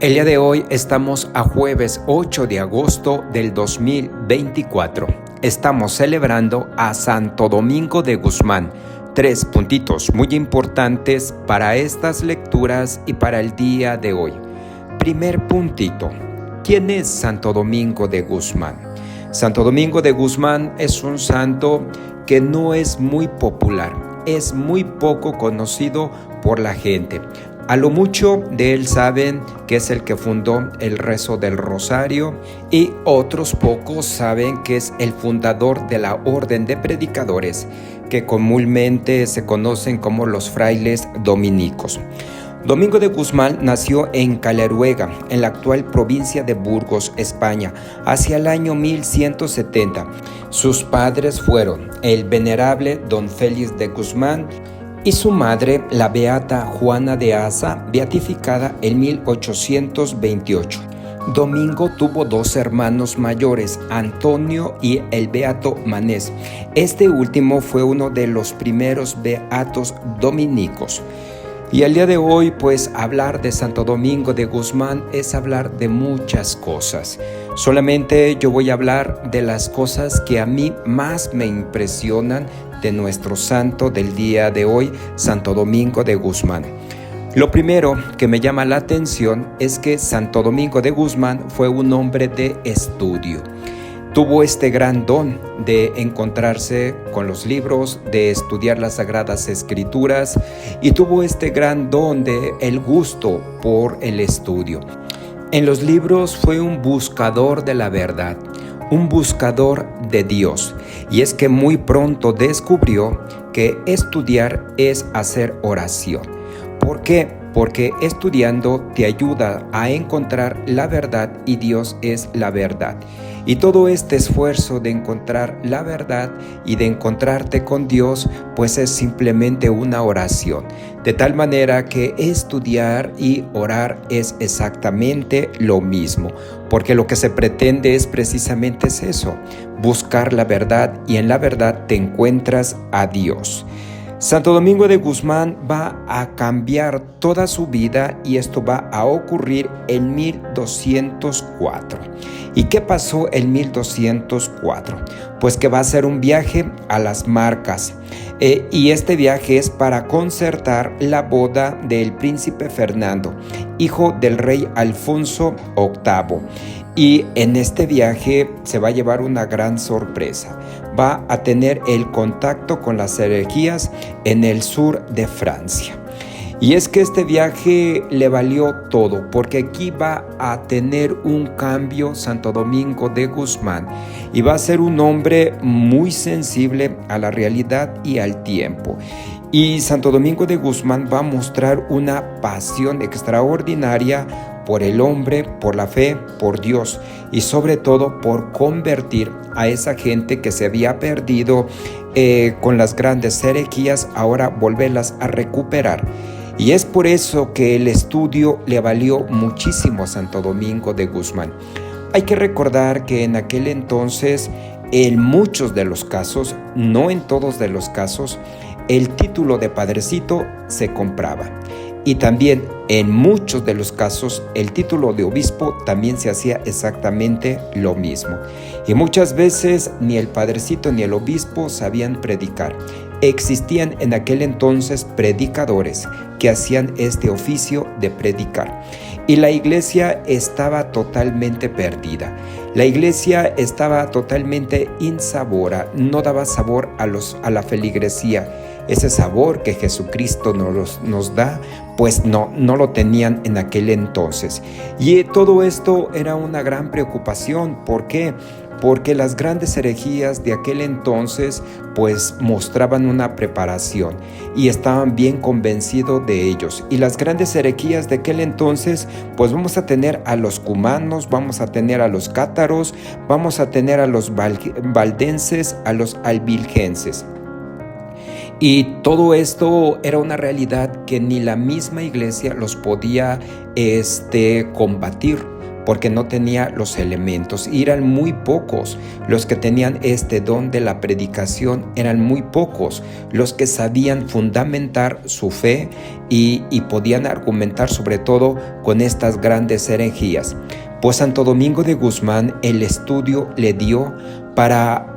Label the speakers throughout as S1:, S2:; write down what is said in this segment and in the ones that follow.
S1: El día de hoy estamos a jueves 8 de agosto del 2024. Estamos celebrando a Santo Domingo de Guzmán. 3 puntitos muy importantes para estas lecturas y para el día de hoy. Primer puntito. ¿Quién es Santo Domingo de Guzmán? Santo Domingo de Guzmán es un santo que no es muy popular, es muy poco conocido por la gente. A lo mucho de él saben que es el que fundó el rezo del rosario y otros pocos saben que es el fundador de la orden de predicadores que comúnmente se conocen como los frailes dominicos. Domingo de Guzmán nació en Caleruega, en la actual provincia de Burgos, España, hacia el año 1170. Sus padres fueron el venerable don Félix de Guzmán y su madre, la beata Juana de Asa, beatificada en 1828. Domingo tuvo 2 hermanos mayores, Antonio y el beato Manés. Este último fue uno de los primeros beatos dominicos. Y al día de hoy, pues hablar de Santo Domingo de Guzmán es hablar de muchas cosas. Solamente yo voy a hablar de las cosas que a mí más me impresionan de nuestro santo del día de hoy, Santo Domingo de Guzmán. Lo primero que me llama la atención es que Santo Domingo de Guzmán fue un hombre de estudio. Tuvo este gran don de encontrarse con los libros, de estudiar las Sagradas Escrituras y tuvo este gran don de el gusto por el estudio. En los libros fue un buscador de la verdad, un buscador de Dios. Y es que muy pronto descubrió que estudiar es hacer oración. ¿Por qué? Porque estudiando te ayuda a encontrar la verdad y Dios es la verdad. Y todo este esfuerzo de encontrar la verdad y de encontrarte con Dios, pues es simplemente una oración. De tal manera que estudiar y orar es exactamente lo mismo, porque lo que se pretende es precisamente eso, buscar la verdad y en la verdad te encuentras a Dios. Santo Domingo de Guzmán va a cambiar toda su vida y esto va a ocurrir en 1204. ¿Y qué pasó en 1204? Pues que va a hacer un viaje a las Marcas y este viaje es para concertar la boda del príncipe Fernando, hijo del rey Alfonso VIII. Y en este viaje se va a llevar una gran sorpresa. Va a tener el contacto con las herejías en el sur de Francia. Y es que este viaje le valió todo, porque aquí va a tener un cambio Santo Domingo de Guzmán y va a ser un hombre muy sensible a la realidad y al tiempo. Y Santo Domingo de Guzmán va a mostrar una pasión extraordinaria por el hombre, por la fe, por Dios y sobre todo por convertir a esa gente que se había perdido con las grandes herejías, ahora volverlas a recuperar. Y es por eso que el estudio le valió muchísimo a Santo Domingo de Guzmán. Hay que recordar que en aquel entonces, en muchos de los casos, no en todos de los casos, el título de padrecito se compraba. Y también en muchos de los casos el título de obispo también se hacía exactamente lo mismo. Y muchas veces ni el padrecito ni el obispo sabían predicar. Existían en aquel entonces predicadores que hacían este oficio de predicar. Y la iglesia estaba totalmente perdida. La iglesia estaba totalmente insabora, no daba sabor a la feligresía. Ese sabor que Jesucristo nos da, pues no lo tenían en aquel entonces. Y todo esto era una gran preocupación. ¿Por qué? Porque las grandes herejías de aquel entonces pues mostraban una preparación y estaban bien convencidos de ellos. Y las grandes herejías de aquel entonces pues vamos a tener a los cumanos, vamos a tener a los cátaros, vamos a tener a los valdenses, a los albigenses. Y todo esto era una realidad que ni la misma iglesia los podía combatir. porque no tenía los elementos y eran muy pocos los que tenían este don de la predicación, eran muy pocos los que sabían fundamentar su fe y podían argumentar sobre todo con estas grandes herejías. Pues Santo Domingo de Guzmán el estudio le dio para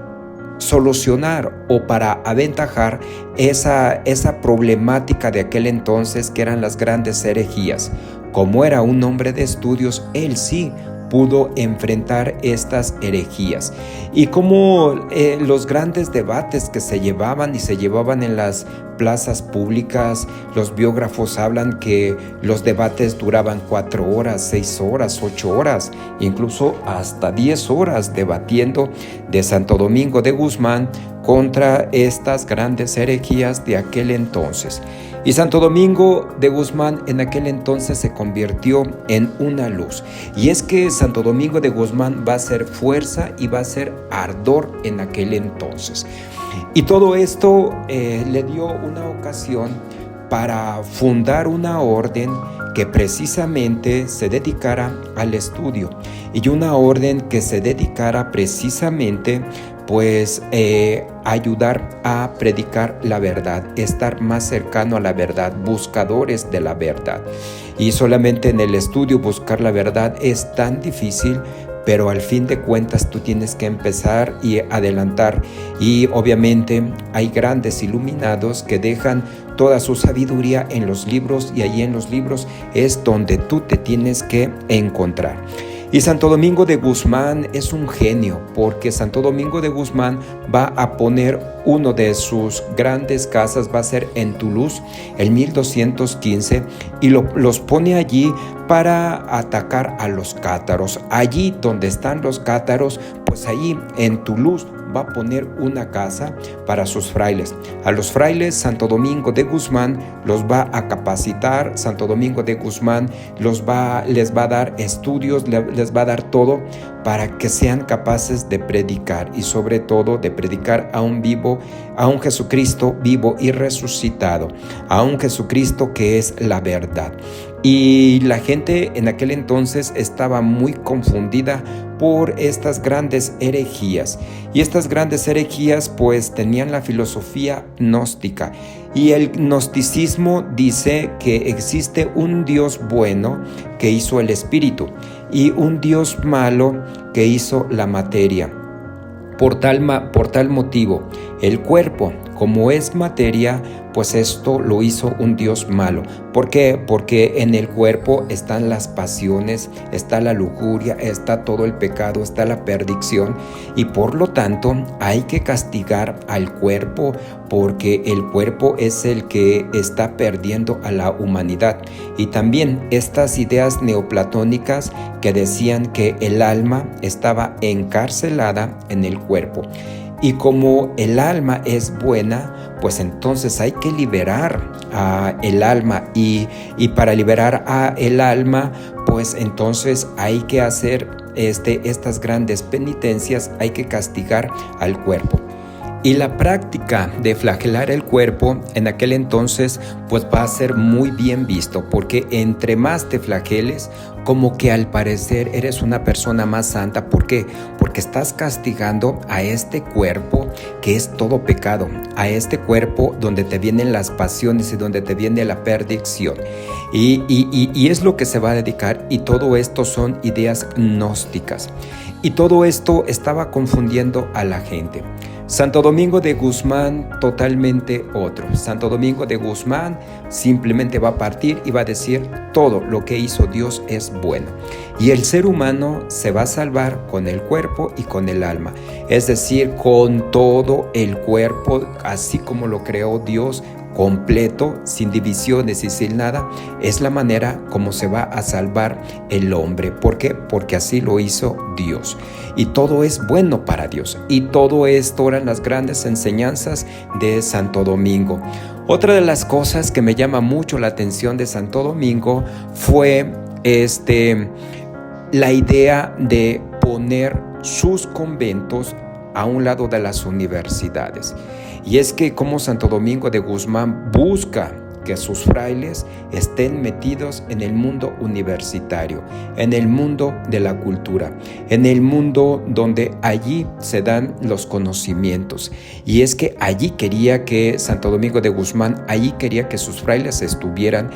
S1: solucionar o para aventajar esa problemática de aquel entonces que eran las grandes herejías. Como era un hombre de estudios, él sí pudo enfrentar estas herejías. Y como los grandes debates que se llevaban en las plazas públicas, los biógrafos hablan que los debates duraban 4 horas, 6 horas, 8 horas, incluso hasta 10 horas debatiendo de Santo Domingo de Guzmán contra estas grandes herejías de aquel entonces. Y Santo Domingo de Guzmán en aquel entonces se convirtió en una luz. Y es que Santo Domingo de Guzmán va a ser fuerza y va a ser ardor en aquel entonces. Y todo esto le dio una ocasión para fundar una orden que precisamente se dedicara al estudio y una orden que se dedicara precisamente pues ayudar a predicar la verdad, estar más cercano a la verdad, buscadores de la verdad. Y solamente en el estudio buscar la verdad es tan difícil, pero al fin de cuentas tú tienes que empezar y adelantar. Y obviamente hay grandes iluminados que dejan toda su sabiduría en los libros, y allí en los libros es donde tú te tienes que encontrar. Y Santo Domingo de Guzmán es un genio, porque Santo Domingo de Guzmán va a poner uno de sus grandes casas, va a ser en Toulouse, el 1215, y los pone allí para atacar a los cátaros. Allí donde están los cátaros, pues allí en Toulouse va a poner una casa para sus frailes. A los frailes Santo Domingo de Guzmán los va a capacitar, Santo Domingo de Guzmán les va a dar estudios, les va a dar todo para que sean capaces de predicar, y sobre todo de predicar a un Jesucristo vivo y resucitado, a un Jesucristo que es la verdad. Y la gente en aquel entonces estaba muy confundida por estas grandes herejías. Y estas grandes herejías pues tenían la filosofía gnóstica. Y el gnosticismo dice que existe un Dios bueno que hizo el espíritu y un Dios malo que hizo la materia. Por tal motivo, el cuerpo, como es materia, pues esto lo hizo un Dios malo. ¿Por qué? Porque en el cuerpo están las pasiones, está la lujuria, está todo el pecado, está la perdición, y por lo tanto hay que castigar al cuerpo, porque el cuerpo es el que está perdiendo a la humanidad. Y también estas ideas neoplatónicas que decían que el alma estaba encarcelada en el cuerpo. Y como el alma es buena, pues entonces hay que liberar a el alma, y para liberar a el alma, pues entonces hay que hacer estas grandes penitencias, hay que castigar al cuerpo. Y la práctica de flagelar el cuerpo en aquel entonces pues va a ser muy bien visto, porque entre más te flageles, como que al parecer eres una persona más santa. ¿Por qué? Porque estás castigando a este cuerpo que es todo pecado, a este cuerpo donde te vienen las pasiones y donde te viene la perdición. Y es lo que se va a dedicar, y todo esto son ideas gnósticas. Y todo esto estaba confundiendo a la gente. Santo Domingo de Guzmán totalmente otro. Santo Domingo de Guzmán simplemente va a partir y va a decir: todo lo que hizo Dios es bueno, y el ser humano se va a salvar con el cuerpo y con el alma, es decir, con todo el cuerpo, así como lo creó Dios, completo, sin divisiones y sin nada. Es la manera como se va a salvar el hombre. ¿Por qué? Porque así lo hizo Dios. Y todo es bueno para Dios. Y todo esto eran las grandes enseñanzas de Santo Domingo. Otra de las cosas que me llama mucho la atención de Santo Domingo fue la idea de poner sus conventos a un lado de las universidades. Y es que como Santo Domingo de Guzmán busca que sus frailes estén metidos en el mundo universitario, en el mundo de la cultura, en el mundo donde allí se dan los conocimientos. Y es que allí quería que Santo Domingo de Guzmán, allí quería que sus frailes estuvieran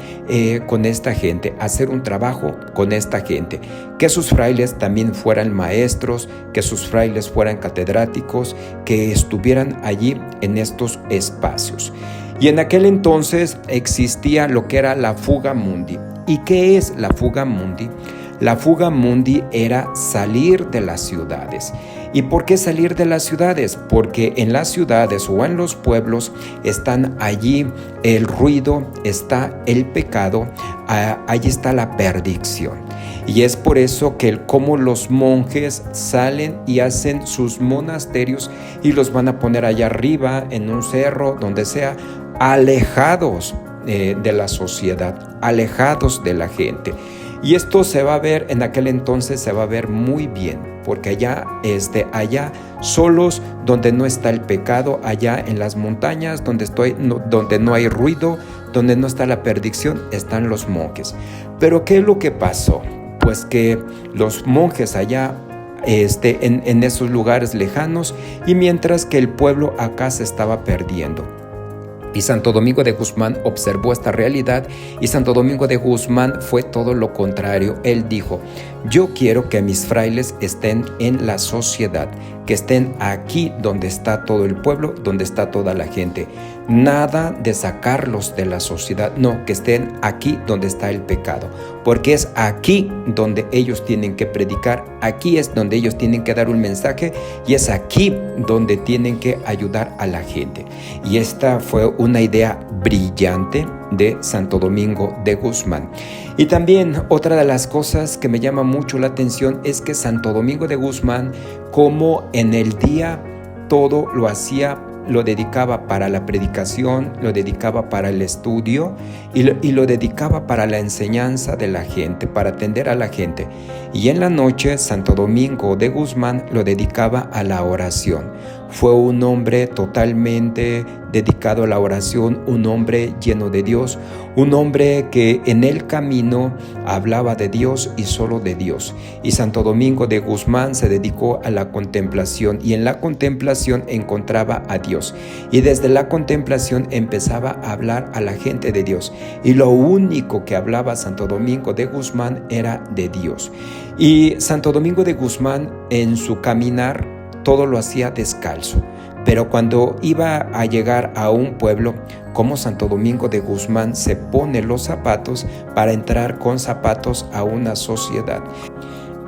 S1: con esta gente, hacer un trabajo con esta gente, que sus frailes también fueran maestros, que sus frailes fueran catedráticos, que estuvieran allí en estos espacios. Y en aquel entonces existía lo que era la fuga mundi. ¿Y qué es la fuga mundi? La fuga mundi era salir de las ciudades. ¿Y por qué salir de las ciudades? Porque en las ciudades o en los pueblos están allí el ruido, está el pecado, allí está la perdición. Y es por eso que como los monjes salen y hacen sus monasterios y los van a poner allá arriba, en un cerro, donde sea, alejados de la sociedad, alejados de la gente. Y esto se va a ver, en aquel entonces se va a ver muy bien, porque allá solos, donde no está el pecado, allá en las montañas, donde no hay ruido, donde no está la perdición, están los monjes. Pero ¿qué es lo que pasó? Pues que los monjes allá en esos lugares lejanos, y mientras que el pueblo acá se estaba perdiendo. Y Santo Domingo de Guzmán observó esta realidad, y Santo Domingo de Guzmán fue todo lo contrario. Él dijo: yo quiero que mis frailes estén en la sociedad, que estén aquí donde está todo el pueblo, donde está toda la gente. Nada de sacarlos de la sociedad, no, que estén aquí donde está el pecado, porque es aquí donde ellos tienen que predicar, aquí es donde ellos tienen que dar un mensaje, y es aquí donde tienen que ayudar a la gente. Y esta fue una idea brillante de Santo Domingo de Guzmán. Y también otra de las cosas que me llama mucho la atención es que Santo Domingo de Guzmán, como en el día todo lo hacía, lo dedicaba para la predicación, lo dedicaba para el estudio y lo dedicaba para la enseñanza de la gente, para atender a la gente. Y en la noche, Santo Domingo de Guzmán lo dedicaba a la oración. Fue un hombre totalmente dedicado a la oración, un hombre lleno de Dios, un hombre que en el camino hablaba de Dios y solo de Dios. Y Santo Domingo de Guzmán se dedicó a la contemplación, y en la contemplación encontraba a Dios. Y desde la contemplación empezaba a hablar a la gente de Dios. Y lo único que hablaba Santo Domingo de Guzmán era de Dios. Y Santo Domingo de Guzmán, en su caminar, todo lo hacía descalzo. Pero cuando iba a llegar a un pueblo, como Santo Domingo de Guzmán se pone los zapatos para entrar con zapatos a una sociedad.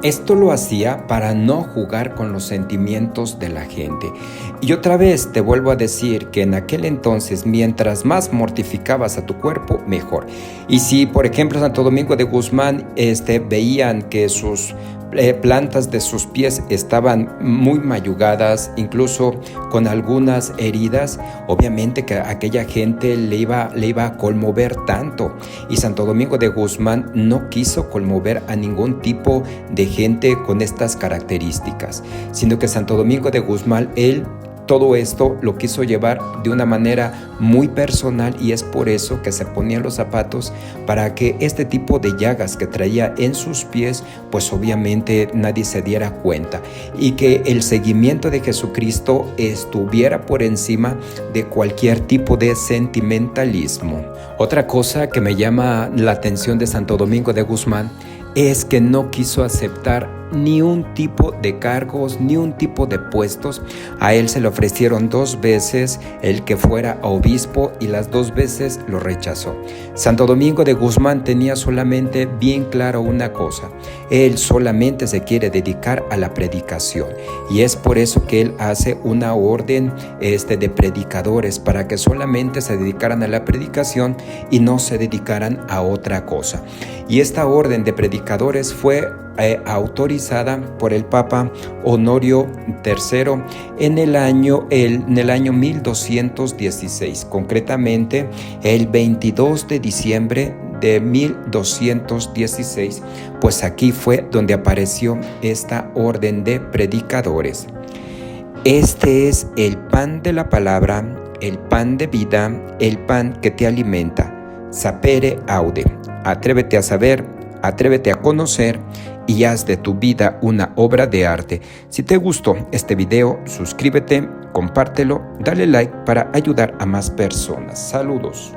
S1: Esto lo hacía para no jugar con los sentimientos de la gente. Y otra vez te vuelvo a decir que en aquel entonces, mientras más mortificabas a tu cuerpo, mejor. Y si, por ejemplo, Santo Domingo de Guzmán veían que sus plantas de sus pies estaban muy mayugadas, incluso con algunas heridas, obviamente que aquella gente le iba a conmover tanto. Y Santo Domingo de Guzmán no quiso conmover a ningún tipo de gente con estas características, sino que Santo Domingo de Guzmán, él todo esto lo quiso llevar de una manera muy personal, y es por eso que se ponía los zapatos, para que este tipo de llagas que traía en sus pies, pues obviamente nadie se diera cuenta, y que el seguimiento de Jesucristo estuviera por encima de cualquier tipo de sentimentalismo. Otra cosa que me llama la atención de Santo Domingo de Guzmán es que no quiso aceptar ni un tipo de cargos, ni un tipo de puestos. A él se le ofrecieron 2 veces el que fuera obispo, y las 2 veces lo rechazó. Santo Domingo de Guzmán tenía solamente bien claro una cosa: él solamente se quiere dedicar a la predicación, y es por eso que él hace una orden de predicadores, para que solamente se dedicaran a la predicación y no se dedicaran a otra cosa. Y esta orden de predicadores fue autorizada por el Papa Honorio III en el año 1216, concretamente el 22 de diciembre de 1216, pues aquí fue donde apareció esta orden de predicadores. Este es el pan de la palabra, el pan de vida, el pan que te alimenta. Sapere aude. Atrévete a saber, atrévete a conocer y haz de tu vida una obra de arte. Si te gustó este video, suscríbete, compártelo, dale like para ayudar a más personas. Saludos.